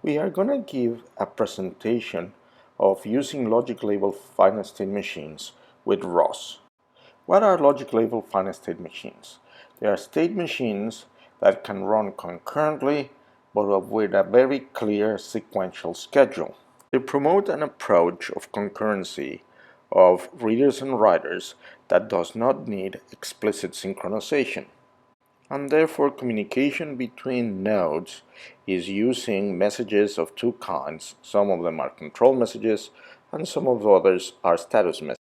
We are going to give a presentation of using logic-label finite state machines with ROS. What are logic-label finite state machines? They are state machines that can run concurrently but with a very clear sequential schedule. They promote an approach of concurrency of readers and writers that does not need explicit synchronization. And therefore communication between nodes is using messages of two kinds. Some of them are control messages and some of the others are status messages.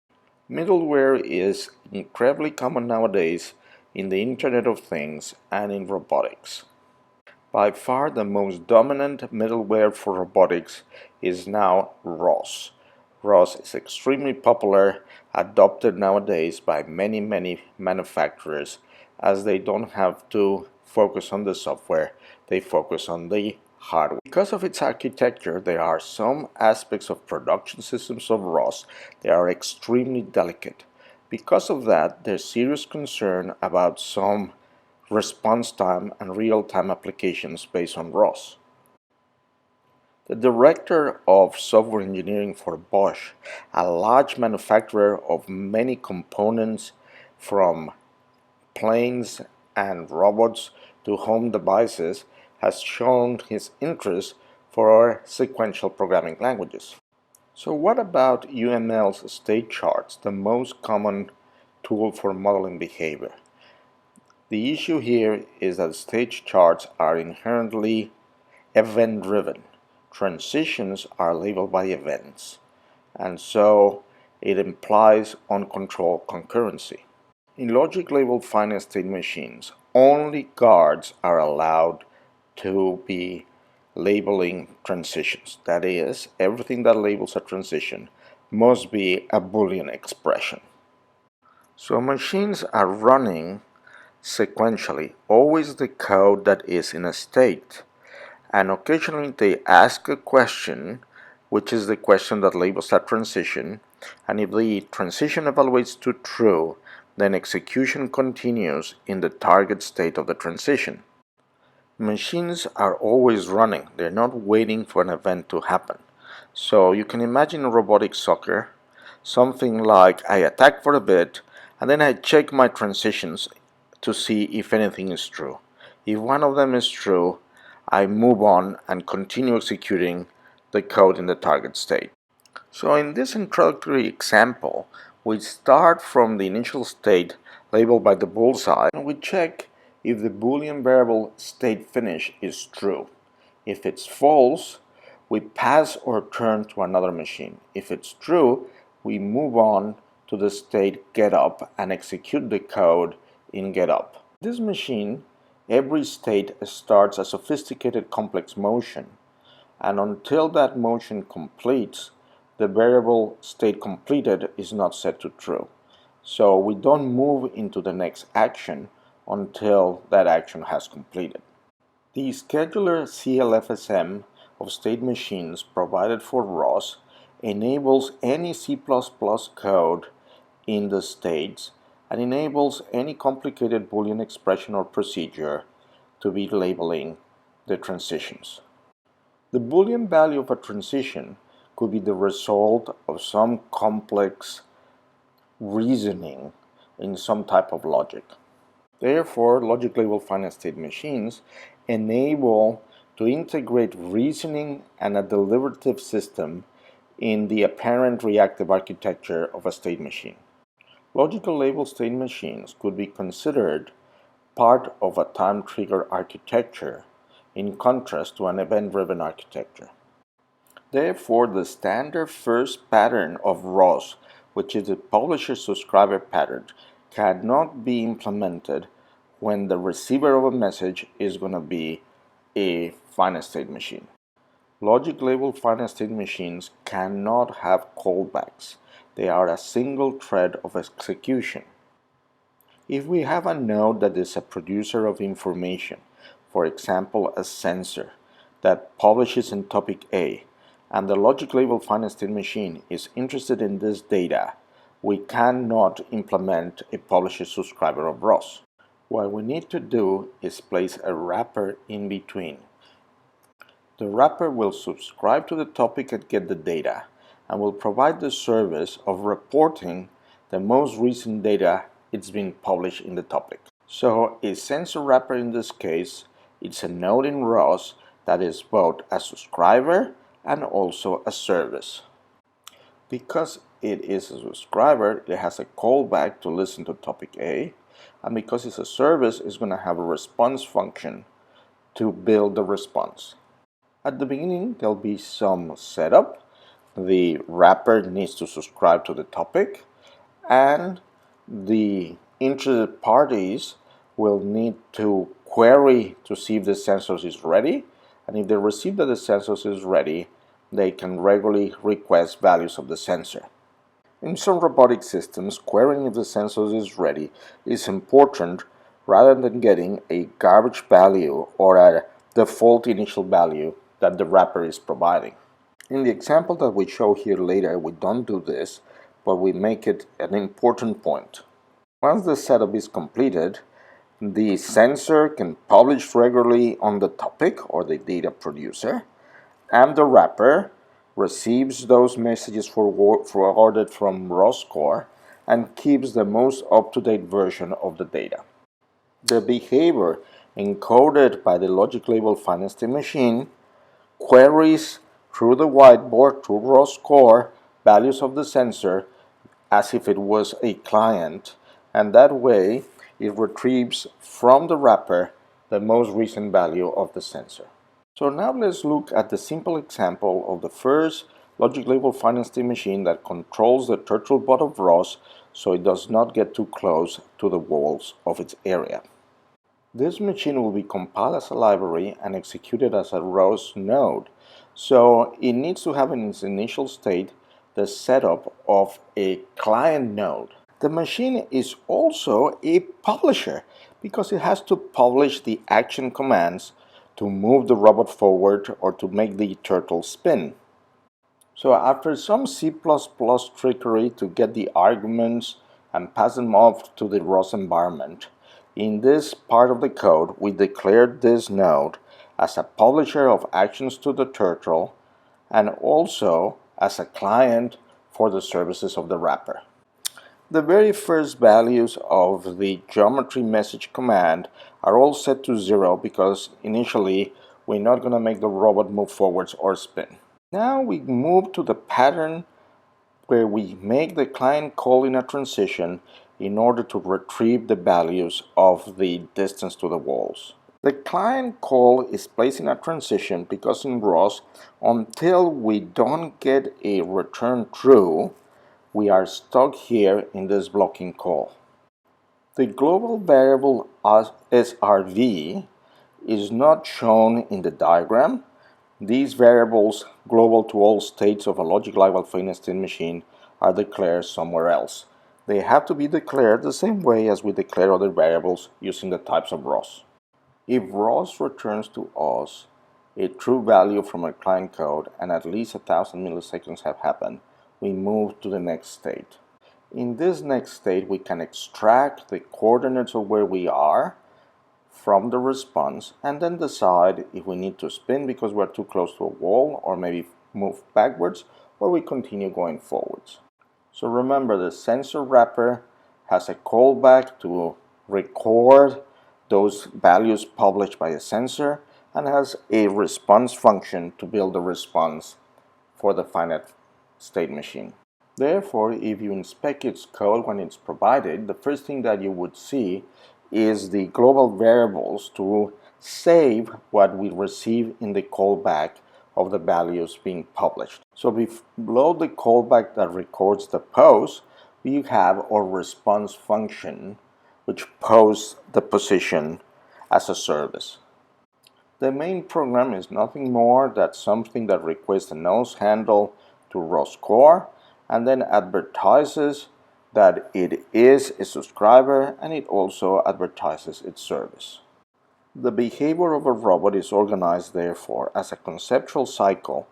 Middleware is incredibly common nowadays in the Internet of Things and in robotics. By far the most dominant middleware for robotics is now ROS. ROS is extremely popular, adopted nowadays by many manufacturers, as they don't have to focus on the software, they focus on the hardware. Because of its architecture, there are some aspects of production systems of ROS that are extremely delicate. Because of that, there's serious concern about some response time and real-time applications based on ROS. The director of software engineering for Bosch, a large manufacturer of many components from planes and robots to home devices, has shown his interest for sequential programming languages. So what about UML's state charts, the most common tool for modeling behavior? The issue here is that state charts are inherently event-driven. Transitions are labeled by events, and so it implies uncontrolled concurrency. In logic-labeled finite state machines, only guards are allowed to be labeling transitions. That is, everything that labels a transition must be a Boolean expression. So machines are running sequentially, always the code that is in a state, and occasionally they ask a question, which is the question that labels that transition, and if the transition evaluates to true, then execution continues in the target state of the transition. Machines are always running, they're not waiting for an event to happen. So you can imagine robotic soccer, something like I attack for a bit, and then I check my transitions to see if anything is true. If one of them is true, I move on and continue executing the code in the target state. So in this introductory example, we start from the initial state labeled by the bullseye, and we check if the Boolean variable state finish is true. If it's false, we pass or turn to another machine. If it's true, we move on to the state getUp and execute the code in getUp. This machine, every state starts a sophisticated complex motion, and until that motion completes, the variable state completed is not set to true. So we don't move into the next action until that action has completed. The scheduler LLFSM of state machines provided for ROS enables any C++ code in the states and enables any complicated Boolean expression or procedure to be labeling the transitions. The Boolean value of a transition could be the result of some complex reasoning in some type of logic. Therefore, logic-labeled finite state machines enable to integrate reasoning and a deliberative system in the apparent reactive architecture of a state machine. Logical labeled state machines could be considered part of a time trigger architecture in contrast to an event-driven architecture. Therefore, the standard first pattern of ROS, which is the publisher-subscriber pattern, cannot be implemented when the receiver of a message is going to be a finite state machine. Logic-labeled finite state machines cannot have callbacks. They are a single thread of execution. If we have a node that is a producer of information, for example a sensor, that publishes in topic A, and the logic-labeled finite state machine is interested in this data, we cannot implement a publisher-subscriber of ROS. What we need to do is place a wrapper in between. The wrapper will subscribe to the topic and get the data, and will provide the service of reporting the most recent data it's been published in the topic. So a sensor wrapper in this case, it's a node in ROS that is both a subscriber and also a service. Because it is a subscriber, it has a callback to listen to topic A, and because it's a service, it's going to have a response function to build the response. At the beginning, there'll be some setup. The wrapper needs to subscribe to the topic, and the interested parties will need to query to see if the census is ready, and if they receive that the census is ready, they can regularly request values of the sensor. In some robotic systems, querying if the census is ready is important rather than getting a garbage value or a default initial value that the wrapper is providing. In the example that we show here later, we don't do this, but we make it an important point. Once the setup is completed, the sensor can publish regularly on the topic or the data producer, and the wrapper receives those messages forwarded from ROScore and keeps the most up-to-date version of the data. The behavior encoded by the logic label finance state machine queries through the whiteboard to ROScore values of the sensor as if it was a client, and that way it retrieves from the wrapper the most recent value of the sensor. So now let's look at the simple example of the first logic label finance state machine that controls the turtle bot of ROS so it does not get too close to the walls of its area. This machine will be compiled as a library and executed as a ROS node, so it needs to have in its initial state the setup of a client node. The machine is also a publisher because it has to publish the action commands to move the robot forward or to make the turtle spin. So after some C++ trickery to get the arguments and pass them off to the ROS environment, in this part of the code we declared this node as a publisher of actions to the turtle and also as a client for the services of the wrapper. The very first values of the geometry message command are all set to 0 because initially we're not going to make the robot move forwards or spin. Now we move to the pattern where we make the client call in a transition in order to retrieve the values of the distance to the walls. The client call is placed in a transition because in ROS, until we don't get a return true, we are stuck here in this blocking call. The global variable SRV is not shown in the diagram. These variables, global to all states of a logic label finance state machine, are declared somewhere else. They have to be declared the same way as we declare other variables using the types of ROS. If ROS returns to us a true value from a client code and at least 1,000 milliseconds have happened, we move to the next state. In this next state, we can extract the coordinates of where we are from the response and then decide if we need to spin because we're too close to a wall, or maybe move backwards, or we continue going forwards. So remember, the sensor wrapper has a callback to record those values published by the sensor and has a response function to build a response for the finite state machine. Therefore, if you inspect its code when it's provided, the first thing that you would see is the global variables to save what we receive in the callback of the values being published. So below the callback that records the post, we have our response function which posts the position as a service. The main program is nothing more than something that requests a nose handle to ROScore and then advertises that it is a subscriber, and it also advertises its service. The behavior of a robot is organized therefore as a conceptual cycle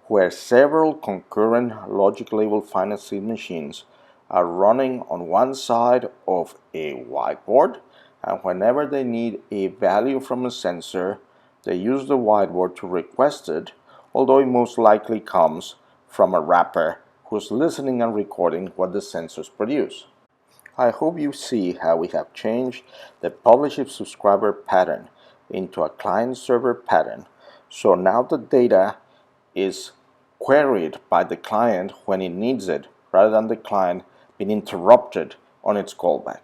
where several concurrent logic label finite state machines are running on one side of a whiteboard, and whenever they need a value from a sensor, They use the whiteboard to request it, although it most likely comes from a wrapper who's listening and recording what the sensors produce. I hope you see how we have changed the publish-if subscriber pattern into a client-server pattern, so now the data is queried by the client when it needs it, rather than the client being interrupted on its callback.